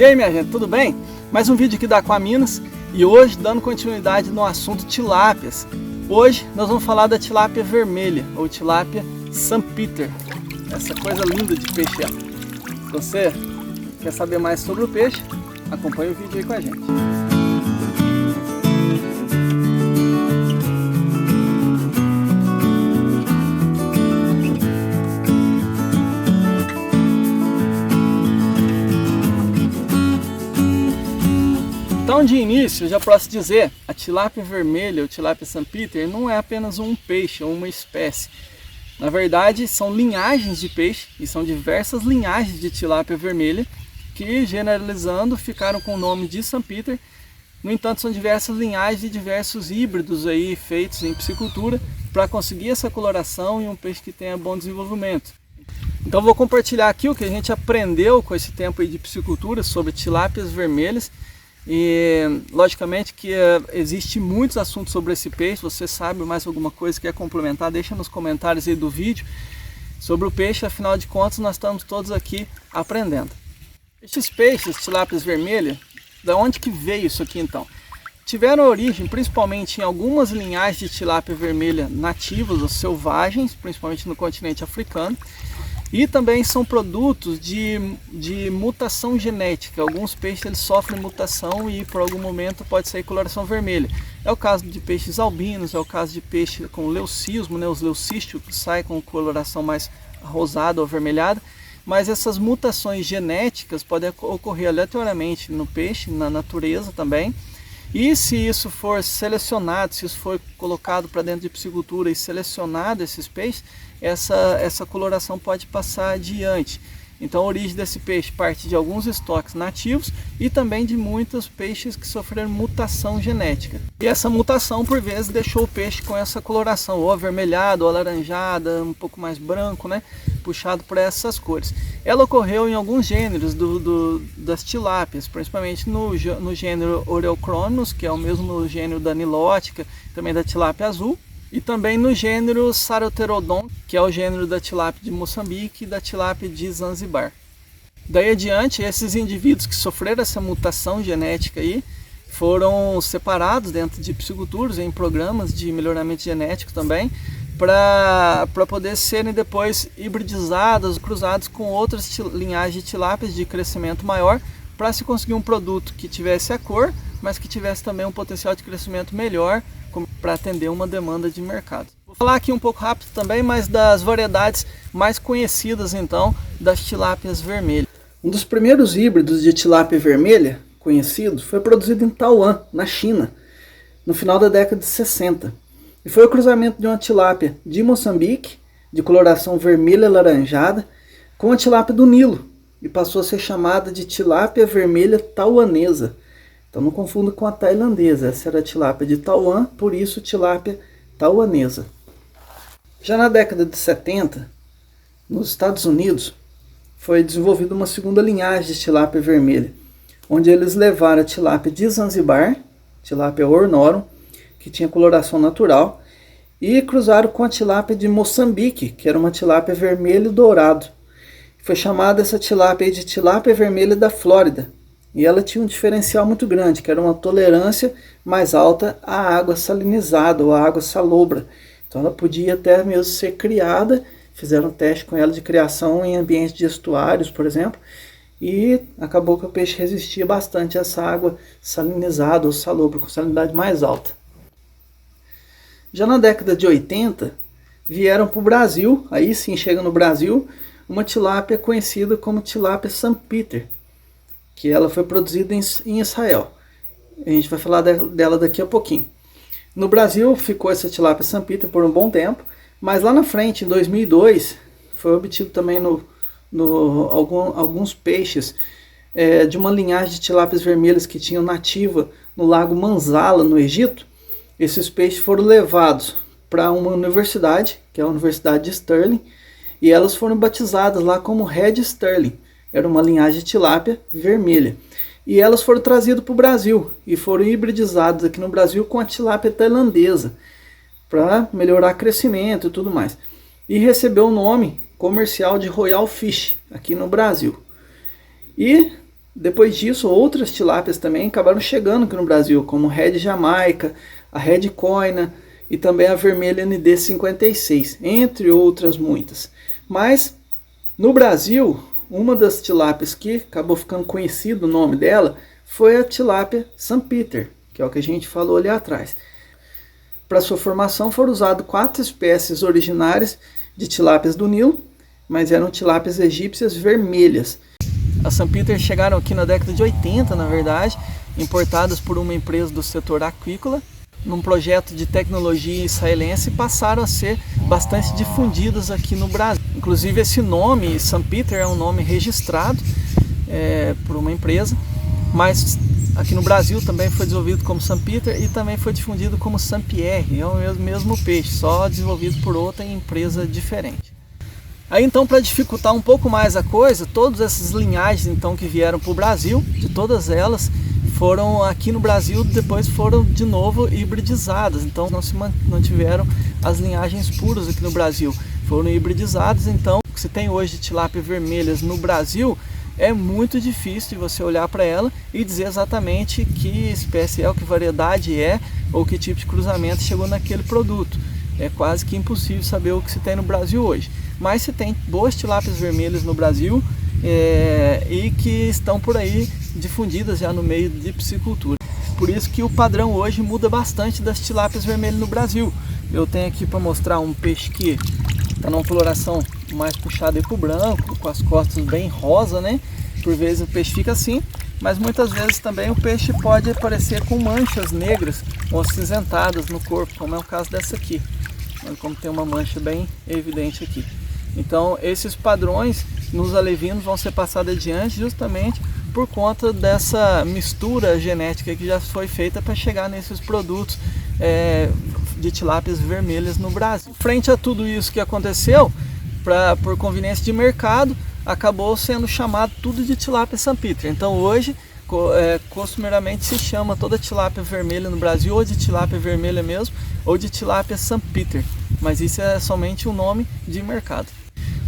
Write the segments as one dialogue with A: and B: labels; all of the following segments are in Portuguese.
A: E aí, minha gente, tudo bem? Mais um vídeo aqui da Aquaminas e hoje dando continuidade no assunto tilápias. Hoje nós vamos falar da tilápia vermelha ou tilápia Sanpeter, essa coisa linda de peixe. Se você quer saber mais sobre o peixe, acompanhe o vídeo aí com a gente. Então, de início, eu já posso dizer, a tilápia vermelha ou tilápia Sanpeter não é apenas um peixe ou uma espécie. Na verdade, são linhagens de peixe e são diversas linhagens de tilápia vermelha que, generalizando, ficaram com o nome de Sanpeter. No entanto, são diversas linhagens e diversos híbridos aí feitos em piscicultura para conseguir essa coloração e um peixe que tenha bom desenvolvimento. Então, vou compartilhar aqui o que a gente aprendeu com esse tempo aí de piscicultura sobre tilápias vermelhas. E logicamente que existe muitos assuntos sobre esse peixe. Você sabe mais alguma coisa que quer complementar, deixa nos comentários aí do vídeo sobre o peixe. Afinal de contas, nós estamos todos aqui aprendendo. Esses peixes, tilápias vermelhas, da onde que veio isso aqui então? Tiveram origem principalmente em algumas linhagens de tilápia vermelha nativas ou selvagens, principalmente no continente africano. E também são produtos de mutação genética. Alguns peixes eles sofrem mutação e por algum momento pode sair coloração vermelha. É o caso de peixes albinos, é o caso de peixe com leucismo, né, os leucísticos, que saem com coloração mais rosada ou avermelhada. Mas essas mutações genéticas podem ocorrer aleatoriamente no peixe, na natureza também. E se isso for selecionado, se isso for colocado para dentro de piscicultura e selecionado esses peixes, essa coloração pode passar adiante. Então a origem desse peixe parte de alguns estoques nativos e também de muitos peixes que sofreram mutação genética. E essa mutação por vezes deixou o peixe com essa coloração ou avermelhada ou alaranjada, um pouco mais branco, né? Puxado por essas cores. Ela ocorreu em alguns gêneros das tilápias, principalmente no gênero Oreochromis, que é o mesmo gênero da nilótica, também da tilápia azul, e também no gênero Saroterodon, que é o gênero da tilápia de Moçambique e da tilápia de Zanzibar. Daí adiante, esses indivíduos que sofreram essa mutação genética aí, foram separados dentro de pisciculturas, em programas de melhoramento genético também, para poder serem depois hibridizados, cruzados com outras linhagens de tilápias de crescimento maior, para se conseguir um produto que tivesse a cor, mas que tivesse também um potencial de crescimento melhor, para atender uma demanda de mercado. Vou falar aqui um pouco rápido também, mas das variedades mais conhecidas então das tilápias vermelhas. Um dos primeiros híbridos de tilápia vermelha conhecido foi produzido em Taiwan, na China, no final da década de 60. E foi o cruzamento de uma tilápia de Moçambique, de coloração vermelha alaranjada, com a tilápia do Nilo, e passou a ser chamada de tilápia vermelha taiwanesa. Então não confunda com a tailandesa, essa era a tilápia de Taiwan, por isso tilápia taiwanesa. Já na década de 70, nos Estados Unidos, foi desenvolvida uma segunda linhagem de tilápia vermelha, onde eles levaram a tilápia de Zanzibar, tilápia ornorum, que tinha coloração natural, e cruzaram com a tilápia de Moçambique, que era uma tilápia vermelho dourado. Foi chamada essa tilápia de tilápia vermelha da Flórida. E ela tinha um diferencial muito grande, que era uma tolerância mais alta à água salinizada ou à água salobra. Então ela podia até mesmo ser criada, fizeram um teste com ela de criação em ambientes de estuários, por exemplo, e acabou que o peixe resistia bastante a essa água salinizada ou salobra, com salinidade mais alta. Já na década de 80, vieram para o Brasil, aí sim chega no Brasil, uma tilápia conhecida como tilápia Sanpeter, que ela foi produzida em Israel. A gente vai falar dela daqui a pouquinho. No Brasil ficou essa tilápia Sanpeter por um bom tempo, mas lá na frente, em 2002, foi obtido também alguns peixes de uma linhagem de tilápias vermelhas que tinham nativa no lago Manzala, no Egito. Esses peixes foram levados para uma universidade, que é a Universidade de Stirling, e elas foram batizadas lá como Red Stirling. Era uma linhagem de tilápia vermelha. E elas foram trazidas para o Brasil e foram hibridizadas aqui no Brasil com a tilápia tailandesa, para melhorar crescimento e tudo mais. E recebeu o nome comercial de Royal Fish aqui no Brasil. E Depois disso, outras tilápias também acabaram chegando aqui no Brasil, como Red Jamaica, a Red Koina e também a vermelha ND56, entre outras muitas. Mas no Brasil, uma das tilápias que acabou ficando conhecido o nome dela foi a tilápia St. Peter, que é o que a gente falou ali atrás. Para sua formação foram usadas 4 espécies originárias de tilápias do Nilo, mas eram tilápias egípcias vermelhas. As St. Peter chegaram aqui na década de 80, na verdade, importadas por uma empresa do setor aquícola, num projeto de tecnologia israelense, e passaram a ser bastante difundidas aqui no Brasil. Inclusive esse nome, St. Peter, é um nome registrado por uma empresa, mas aqui no Brasil também foi desenvolvido como St. Peter e também foi difundido como Saint Pierre, é o mesmo peixe, só desenvolvido por outra empresa diferente. Aí então, para dificultar um pouco mais a coisa, todas essas linhagens então que vieram para o Brasil, de todas elas, foram aqui no Brasil, depois foram de novo hibridizadas, então não se mantiveram as linhagens puras aqui no Brasil, foram hibridizadas. Então o que se tem hoje de tilápia vermelhas no Brasil é muito difícil de você olhar para ela e dizer exatamente que espécie é, ou que variedade é, ou que tipo de cruzamento chegou naquele produto. É quase que impossível saber o que se tem no Brasil hoje. Mas se tem boas tilápias vermelhas no Brasil e que estão por aí difundidas já no meio de piscicultura. Por isso que o padrão hoje muda bastante das tilápias vermelhas no Brasil. Eu tenho aqui para mostrar um peixe que está numa coloração mais puxada para o branco, com as costas bem rosa, né? Por vezes o peixe fica assim, mas muitas vezes também o peixe pode aparecer com manchas negras ou acinzentadas no corpo, como é o caso dessa aqui. Olha como tem uma mancha bem evidente aqui. Então esses padrões nos alevinos vão ser passados adiante justamente por conta dessa mistura genética que já foi feita para chegar nesses produtos de tilápias vermelhas no Brasil. Frente a tudo isso que aconteceu, por conveniência de mercado, acabou sendo chamado tudo de tilápia St. Peter. Então hoje, costumeiramente se chama toda tilápia vermelha no Brasil ou de tilápia vermelha mesmo, ou de tilápia St. Peter. Mas isso é somente um nome de mercado.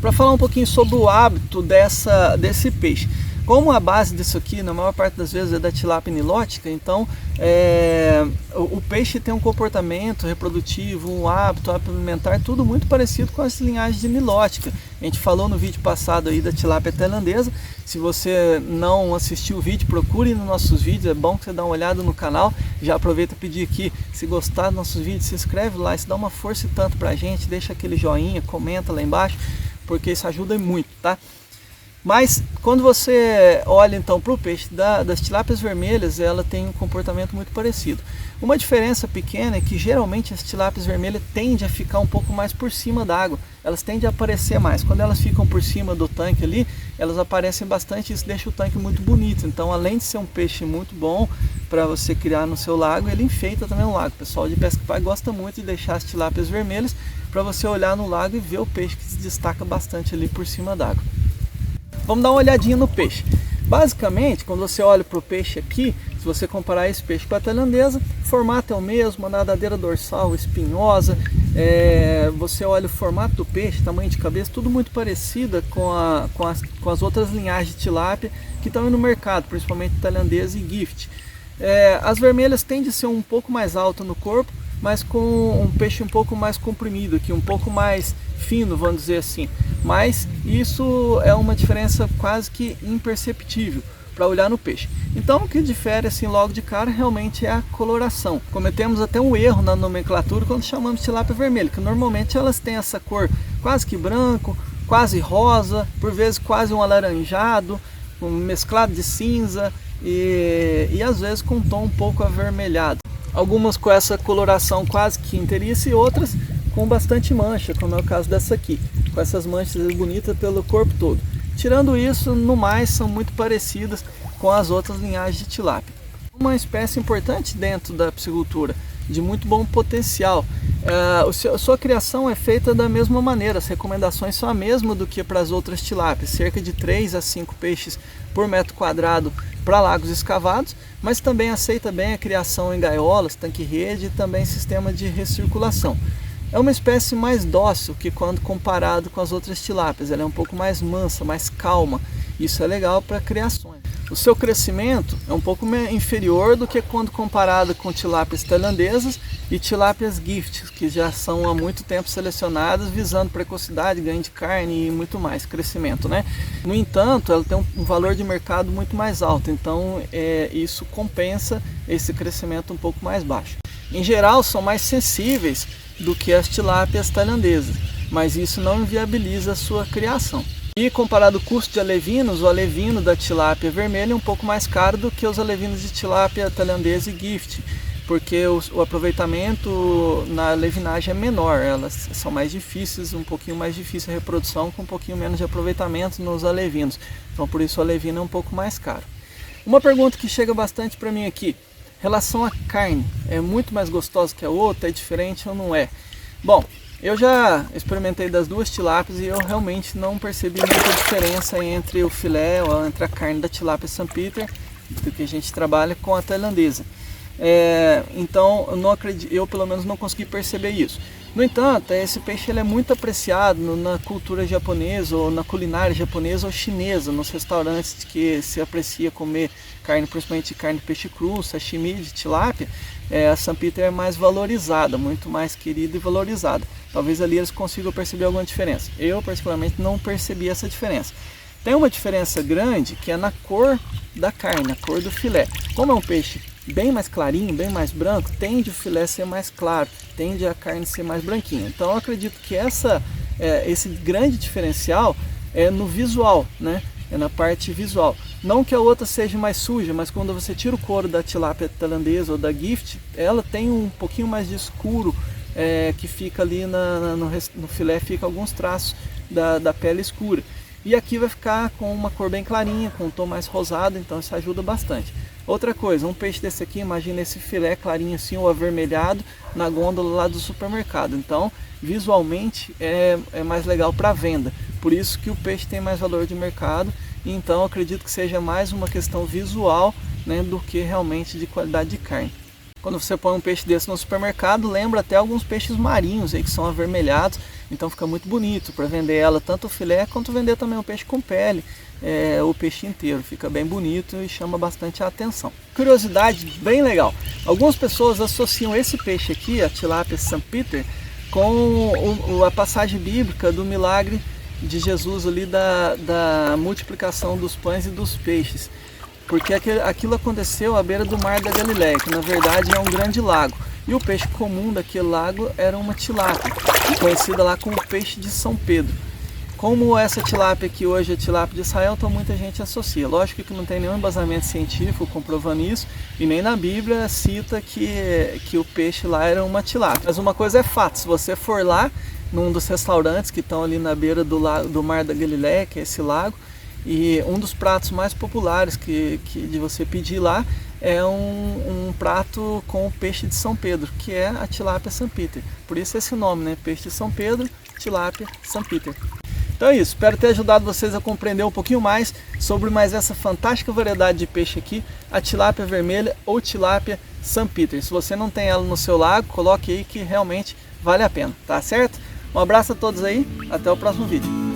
A: Para falar um pouquinho sobre o hábito desse peixe. Como a base disso aqui, na maior parte das vezes, é da tilápia nilótica, então o peixe tem um comportamento reprodutivo, um hábito alimentar, tudo muito parecido com as linhagens de nilótica. A gente falou no vídeo passado aí da tilápia tailandesa. Se você não assistiu o vídeo, procure nos nossos vídeos, é bom que você dê uma olhada no canal. Já aproveita para pedir aqui, se gostar dos nossos vídeos, se inscreve lá, isso dá uma força e tanto pra gente, deixa aquele joinha, comenta lá embaixo, porque isso ajuda muito, tá? Mas quando você olha então para o peixe das tilápias vermelhas, ela tem um comportamento muito parecido. Uma diferença pequena é que geralmente as tilápias vermelhas tendem a ficar um pouco mais por cima da água. Elas tendem a aparecer mais. Quando elas ficam por cima do tanque ali, elas aparecem bastante e isso deixa o tanque muito bonito. Então, além de ser um peixe muito bom para você criar no seu lago, ele enfeita também o lago. O pessoal de pesca pai gosta muito de deixar as tilápias vermelhas para você olhar no lago e ver o peixe que se destaca bastante ali por cima d'água. Vamos dar uma olhadinha no peixe. Basicamente, quando você olha para o peixe aqui, se você comparar esse peixe com a tailandesa, o formato é o mesmo, a nadadeira dorsal espinhosa, você olha o formato do peixe, tamanho de cabeça, tudo muito parecido com as outras linhagens de tilápia que estão no mercado, principalmente tailandesa e gift. As vermelhas tendem a ser um pouco mais alta no corpo, mas com um peixe um pouco mais comprimido aqui, um pouco mais fino, vamos dizer assim. Mas isso é uma diferença quase que imperceptível para olhar no peixe. Então o que difere assim logo de cara realmente é a coloração. Cometemos até um erro na nomenclatura quando chamamos de tilápia vermelha, que normalmente elas têm essa cor quase que branco, quase rosa, por vezes quase um alaranjado, um mesclado de cinza e às vezes com um tom um pouco avermelhado. Algumas com essa coloração quase que inteiriça e outras com bastante mancha, como é o caso dessa aqui, com essas manchas bonitas pelo corpo todo. Tirando isso, no mais, são muito parecidas com as outras linhagens de tilápia. Uma espécie importante dentro da piscicultura, de muito bom potencial. A sua criação é feita da mesma maneira, as recomendações são a mesma do que para as outras tilápias, cerca de 3 a 5 peixes por metro quadrado para lagos escavados, mas também aceita bem a criação em gaiolas, tanque-rede e também sistema de recirculação. É uma espécie mais dócil que quando comparado com as outras tilápias, ela é um pouco mais mansa, mais calma, isso é legal para criações. o seu crescimento é um pouco inferior do que quando comparado com tilápias tailandesas e tilápias gift, que já são há muito tempo selecionadas visando precocidade, ganho de carne e muito mais, crescimento, né? No entanto, ela tem um valor de mercado muito mais alto, então isso compensa esse crescimento um pouco mais baixo. Em geral, são mais sensíveis do que as tilápias tailandesas, mas isso não inviabiliza a sua criação. E comparado ao custo de alevinos, o alevino da tilápia vermelha é um pouco mais caro do que os alevinos de tilápia tailandesa e gift, porque o aproveitamento na alevinagem é menor, elas são mais difíceis, um pouquinho mais difícil a reprodução, com um pouquinho menos de aproveitamento nos alevinos, então por isso o alevino é um pouco mais caro. Uma pergunta que chega bastante para mim aqui, relação à carne, é muito mais gostosa que a outra, é diferente ou não é? Bom, eu já experimentei das duas tilápias e eu realmente não percebi muita diferença entre o filé ou entre a carne da tilápia St. Peter, do que a gente trabalha, com a tailandesa. Então eu pelo menos não consegui perceber isso. No entanto, esse peixe ele é muito apreciado na cultura japonesa ou na culinária japonesa ou chinesa, nos restaurantes que se aprecia comer carne, principalmente carne de peixe cru, sashimi de tilápia. A St. Peter é mais valorizada, muito mais querida e valorizada. Talvez ali eles consigam perceber alguma diferença. Eu particularmente não percebi essa diferença. Tem uma diferença grande que é na cor da carne, a cor do filé. Como é um peixe bem mais clarinho, bem mais branco, tende o filé ser mais claro, tende a carne ser mais branquinha. Então eu acredito que esse grande diferencial é no visual, né? É na parte visual. Não que a outra seja mais suja, mas quando você tira o couro da tilápia tailandesa ou da gift, ela tem um pouquinho mais de escuro, que fica ali no filé, fica alguns traços da pele escura. E aqui vai ficar com uma cor bem clarinha, com um tom mais rosado, então isso ajuda bastante. Outra coisa, um peixe desse aqui, imagina esse filé clarinho assim ou avermelhado na gôndola lá do supermercado. Então, visualmente é mais legal para venda. Por isso que o peixe tem mais valor de mercado. Então, acredito que seja mais uma questão visual, né, do que realmente de qualidade de carne. Quando você põe um peixe desse no supermercado, lembra até alguns peixes marinhos aí que são avermelhados, então fica muito bonito para vender ela, tanto o filé quanto vender também o peixe com pele, o peixe inteiro, fica bem bonito e chama bastante a atenção. Curiosidade bem legal, algumas pessoas associam esse peixe aqui, a tilápia St. Peter, com a passagem bíblica do milagre de Jesus ali da multiplicação dos pães e dos peixes. Porque aquilo aconteceu à beira do mar da Galileia, que na verdade é um grande lago. E o peixe comum daquele lago era uma tilápia, conhecida lá como peixe de São Pedro. Como essa tilápia aqui hoje é tilápia de Israel, então muita gente associa. Lógico que não tem nenhum embasamento científico comprovando isso, e nem na Bíblia cita que o peixe lá era uma tilápia. Mas uma coisa é fato, se você for lá, num dos restaurantes que estão ali na beira do mar da Galileia, que é esse lago, e um dos pratos mais populares de você pedir lá é um prato com o peixe de São Pedro, que é a tilápia St. Peter. Por isso esse nome, né? Peixe de São Pedro, tilápia St. Peter. Então é isso, espero ter ajudado vocês a compreender um pouquinho mais sobre mais essa fantástica variedade de peixe aqui, a tilápia vermelha ou tilápia St. Peter. Se você não tem ela no seu lago, coloque aí que realmente vale a pena, tá certo? Um abraço a todos aí, até o próximo vídeo.